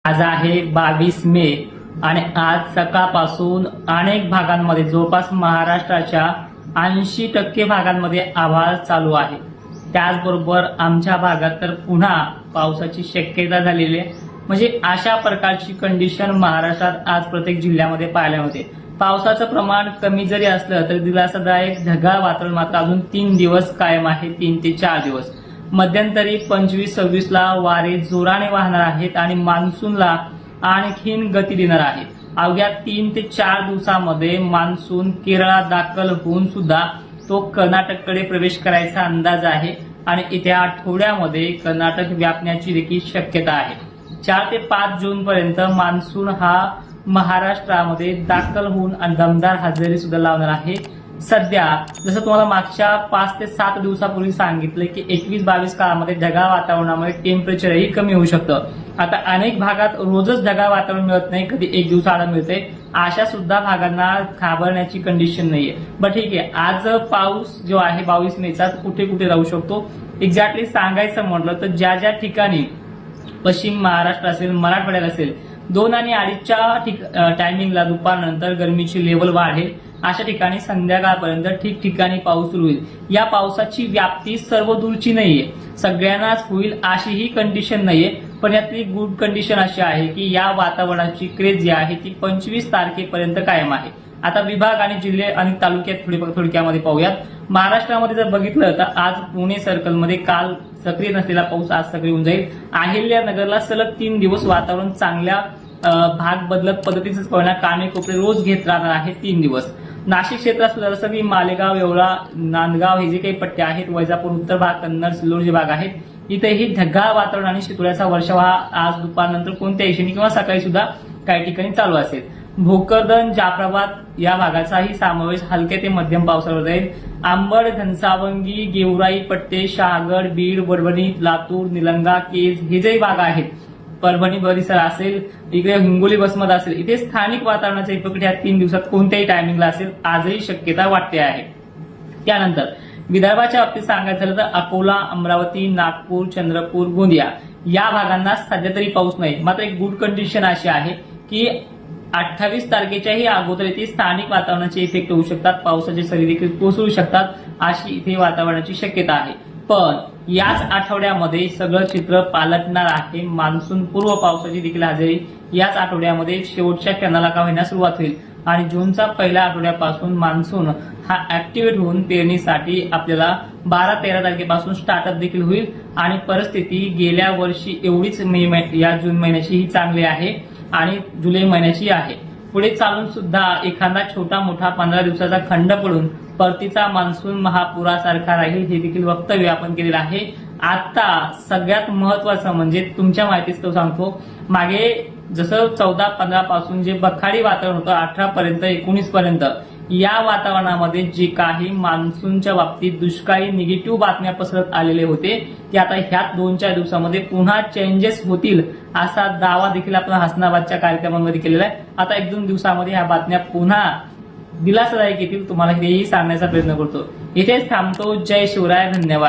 आज आहे 22 मे आणि आज सकाळपासून अनेक भागांमध्ये जवळपास महाराष्ट्राच्या 80% भागांमध्ये आभाळ चालू आहे। त्याचबरोबर आमच्या भागात तर पुन्हा पावसाची शक्यता झालेली आहे। म्हणजे अशा प्रकारची कंडिशन महाराष्ट्रात आज प्रत्येक जिल्ह्यामध्ये पाहायला मिळते। पावसाचं प्रमाण कमी जरी असलं तरी दिलासादायक ढगाळ वातावरण मात्र अजून 3 दिवस कायम आहे। 3 ते 4 दिवस मध्यंतरी 25-26 ला वारे जोराने वाहणार आहेत आणि मान्सूनला आणखीन गती देणार आहे। अवघ्या 3 ते 4 दिवसांमध्ये मान्सून केरळात दाखल होऊन सुद्धा तो कर्नाटककडे प्रवेश करायचा अंदाज आहे आणि येत्या आठवड्यामध्ये कर्नाटक व्यापण्याची देखील शक्यता आहे। 4 ते 5 जून पर्यंत मान्सून हा महाराष्ट्रामध्ये दाखल होऊन दमदार हजेरी सुद्धा लावणार आहे। सध्या जसं तुम्हाला मागच्या 5 ते 7 दिवसापूर्वी सांगितले की 21-22 काळामध्ये ढगाळ वातावरणामुळे टेम्परेचरही कमी होऊ शकतं। आता अनेक भागात रोजच ढगाळ वातावरण मिळत नाही, कधी एक दिवस आड मिळते। अशा सुद्धा भागांना घाबरण्याची कंडिशन नाहीये। बट ठीक आहे, आज पाऊस जो आहे 22 मेचा कुठे कुठे राहू शकतो एक्झॅक्टली सांगायचं म्हटलं तर ज्या ठिकाणी पश्चिम महाराष्ट्र असेल, मराठवाड्यात असेल, 2 आणि 2:30च्या टायमिंगला दुपारनंतर गरमीची लेवल वाढेल। अशा ठिकाणी संध्याकाळपर्यंत ठिकठिकाणी पाऊस सुरू होईल। या पावसाची व्याप्ती सर्व दूरची नाहीये, सगळ्यांनाच होईल अशी ही कंडिशन नाहीये। पण यातली गुड कंडिशन अशी आहे की या वातावरणाची क्रेज जी आहे ती 25 तारखेपर्यंत कायम आहे। आता विभाग आणि जिल्हे आणि तालुक्यात थोडक्यामध्ये पाहूयात। महाराष्ट्रामध्ये जर बघितलं तर आज पुणे सर्कलमध्ये काल सक्रिय नसलेला पाऊस आज सक्रिय होऊन जाईल। अहिल्यानगरला सलग 3 दिवस वातावरण चांगल्या भाग बदलत पद्धतीचंच पडणार, कानेकोपरे रोज घेत राहणार आहे 3 दिवस। नाशिक क्षेत्रात सुद्धा जसं की मालेगाव, येवला, नांदगाव हे जे काही पट्टे आहेत, वैजापूर उत्तर भाग, कन्नड, सिल्लोड जे भाग आहेत, इथेही ढगाळ वातावरण आणि शितोळ्याचा वर्षाव हा आज दुपारनंतर कोणत्याही क्षणी किंवा सकाळी सुद्धा काही ठिकाणी चालू असेल। भोकरदन, जाफराबाद या भागाचाही समावेश हलक्या ते मध्यम पावसावर जाईल। आंबड, घनसावंगी, गेवराई पट्टे, शहागड, बीड, वडवणी, लातूर, निलंगा, केज हे जे भाग आहेत, परभणी परिसर असेल, इकडे हिंगोली, वसमत असेल, इथे स्थानिक वातावरणाचा इफेक्ट या 3 दिवसात कोणत्याही टायमिंगला असेल आजही शक्यता वाटते आहे। त्यानंतर विदर्भाच्या बाबतीत सांगायचं झालं तर अकोला, अमरावती, नागपूर, चंद्रपूर, गोंदिया या भागांना सध्या तरी पाऊस नाही। मात्र एक गुड कंडिशन अशी आहे की 28 तारखेच्याही अगोदर इथे स्थानिक वातावरणाचे इफेक्ट होऊ शकतात, पावसाचे सरी देखील कोसळू शकतात अशी इथे वातावरणाची शक्यता आहे। पण याच आठवड्यामध्ये सगळं चित्र पालटणार आहे। मान्सून पूर्व पावसाची देखील हजेरी याच आठवड्यामध्ये शेवटच्या क्षणाला का होईना सुरुवात होईल आणि जूनचा पहिल्या आठवड्यापासून मान्सून हा ऍक्टिव्हेट होऊन पेरणीसाठी आपल्याला 12-13 तारखेपासून स्टार्टअप देखील होईल आणि परिस्थिती गेल्या वर्षी एवढीच या जून महिन्याची ही चांगली आहे आणि जुलै महिन्याची आहे। पुढे चालून सुद्धा एखादा छोटा मोठा 15 दिवसाचा खंड पडून परतीचा मान्सून महापुरासारखा राहील हे देखील वक्तव्य आपण केलेलं आहे। आता सगळ्यात महत्वाचं म्हणजे तुमच्या माहितीच तो सांगतो, मागे जसं 14-15 पासून जे बखाडी वातावरण होतं 18 पर्यंत 19 पर्यंत, या वातावरणामध्ये जे काही मान्सूनच्या बाबतीत दुष्काळी निगेटिव्ह बातम्या पसरत आलेले होते ते आता ह्या 2-4 दिवसामध्ये पुन्हा चेंजेस होतील असा दावा देखील आपण हसनाबादच्या कार्यक्रमामध्ये केलेला आहे। आता 1-2 दिवसामध्ये ह्या बातम्या पुन्हा दिलासादायक येतील, तुम्हाला हेही सांगण्याचा प्रयत्न करतो। इथेच थांबतो। जय शिवराय, धन्यवाद।